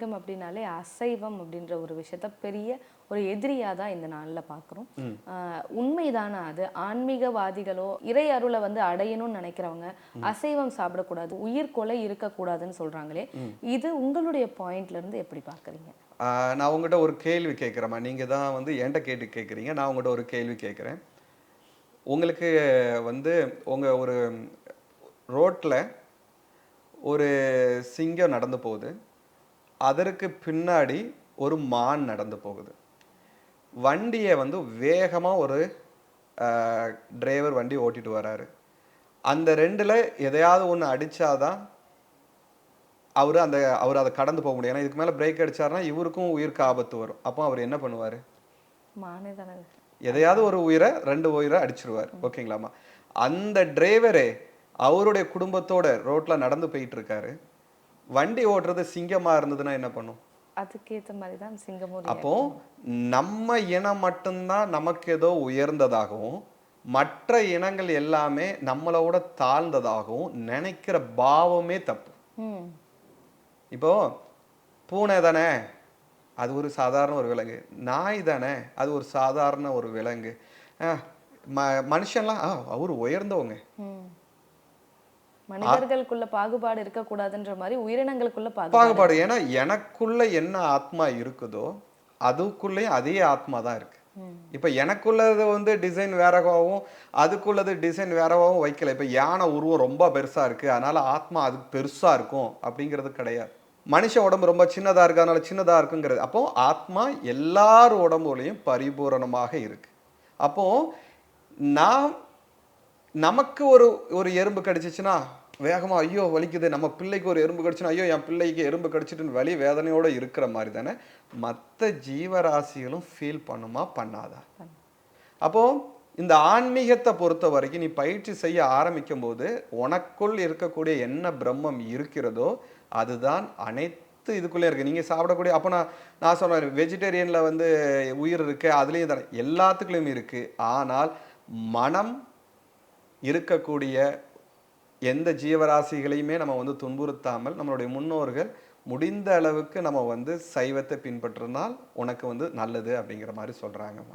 ஆன்மீகம் அப்படின்னாலே அசைவம் அப்படின்ற ஒரு விஷயத்த பெரிய ஒரு எதிரியா தான் இந்த நாள்ல பார்க்குறோம். உண்மைதானா அது? ஆன்மீகவாதிகளோ இறை அருளை வந்து அடையணும்னு நினைக்கிறவங்க அசைவம் சாப்பிடக்கூடாது, உயிர் கொலை இருக்கக்கூடாதுன்னு சொல்றாங்களே, இது உங்களுடைய பாயிண்ட்ல இருந்து எப்படி பார்க்குறீங்க? நான் உங்ககிட்ட ஒரு கேள்வி கேட்குறேம்மா. நீங்க தான் வந்து என்ட்ட கேட்குறீங்க. நான் உங்ககிட்ட ஒரு கேள்வி கேட்குறேன். உங்களுக்கு வந்து உங்க ஒரு ரோட்ல ஒரு சிங்கம் நடந்து போகுது. அதற்கு பின்னாடி ஒரு மான் நடந்து போகுது. வண்டிய வந்து வேகமா ஒரு டிரைவர் வண்டி ஓட்டிட்டு வராரு. அந்த 2ல எதையாவது ஒண்ணு அடிச்சா தான் அவரு அத கடந்து போக முடியும். ஏன்னா இதுக்கு மேல பிரேக் அடிச்சாருன்னா இவருக்கும் உயிருக்கு ஆபத்து வரும். அப்போ அவர் என்ன பண்ணுவாரு? மானே தானே. எதையாவது ஒரு 2 உயிரை அடிச்சிருவார். ஓகேங்களாம்மா? அந்த டிரைவரே அவருடைய குடும்பத்தோட ரோட்ல நடந்து போயிட்டு இருக்காரு. வண்டி ஓட்டுறது சிங்கமா இருந்ததுன்னா என்ன பண்ணும்? அதுக்கேத்த மாதிரி தான் சிங்கமும் அப்போ ரியாக்ட் பண்ணும். நம்ம இனம் மட்டும்தான் நமக்கு ஏதோ உயர்ந்ததாகவும், மற்ற இனங்கள் எல்லாமே நம்மளோட தாழ்ந்ததாகவும் நினைக்கிற பாவமே தப்பு. ம். இப்போ பூனை தானே, அது ஒரு சாதாரண ஒரு விலங்கு. நாய் தானே, அது ஒரு சாதாரண ஒரு விலங்கு. அ ம மனுஷன்லாம் அவரு உயர்ந்தவங்க. ம். மனிதர்களுக்குள்ள பாகுபாடு இருக்கக்கூடாதுன்ற மாதிரி உயிரினங்களுக்குள்ள பாகுபாடு பாகுபாடு. இருக்கு. ஏன்னா எனக்குள்ள என்ன ஆத்மா இருக்குதோ, அதுக்குள்ளயும் அதே ஆத்மா தான் இருக்கு. இப்ப எனக்குள்ளது வந்து டிசைன் வேறவாவும், அதுக்குள்ளது டிசைன் வேறவாவும் வைக்கல. இப்ப யானை உருவம் ரொம்ப பெருசா இருக்கு. அதனால ஆத்மா அதுக்கு பெருசா இருக்கும் அப்படிங்கிறது கிடையாது. மனுஷ உடம்பு ரொம்ப சின்னதா இருக்கு. அதனால சின்னதா இருக்குங்கிறது. அப்போ ஆத்மா எல்லார் உடம்புலயும் பரிபூரணமாக இருக்கு. அப்போ நாம் நமக்கு ஒரு ஒரு எறும்பு கடிச்சிச்சுன்னா வேகமா ஐயோ வலிக்குது. நம்ம பிள்ளைக்கு ஒரு எறும்பு கடிச்சுன்னா ஐயோ என் பிள்ளைக்கு எறும்பு கடிச்சிட்டுன்னு வலி வேதனையோட இருக்கிற மாதிரி தானே மற்ற ஜீவராசிகளும் ஃபீல் பண்ணுமா பண்ணாதா? அப்போ இந்த ஆன்மீகத்தை பொறுத்த வரைக்கும் நீ பயிற்சி செய்ய ஆரம்பிக்கும் போது உனக்குள் இருக்கக்கூடிய என்ன பிரம்மம் இருக்கிறதோ அதுதான் அனைத்து இதுக்குள்ளே இருக்கு. நீங்க சாப்பிடக்கூடிய அப்போ நான் சொல்றேன் வெஜிடேரியன்ல வந்து உயிர் இருக்கு, அதுலயும் தானே எல்லாத்துக்குள்ளயும் இருக்கு. ஆனால் மனம் இருக்கக்கூடிய எந்த ஜீவராசிகளையுமே நம்ம வந்து துன்புறுத்தாமல் நம்மளுடைய முன்னோர்கள் முடிந்த அளவுக்கு நம்ம வந்து சைவத்தை பின்பற்றினால் உனக்கு வந்து நல்லது அப்படிங்கிற மாதிரி சொல்றாங்கம்மா.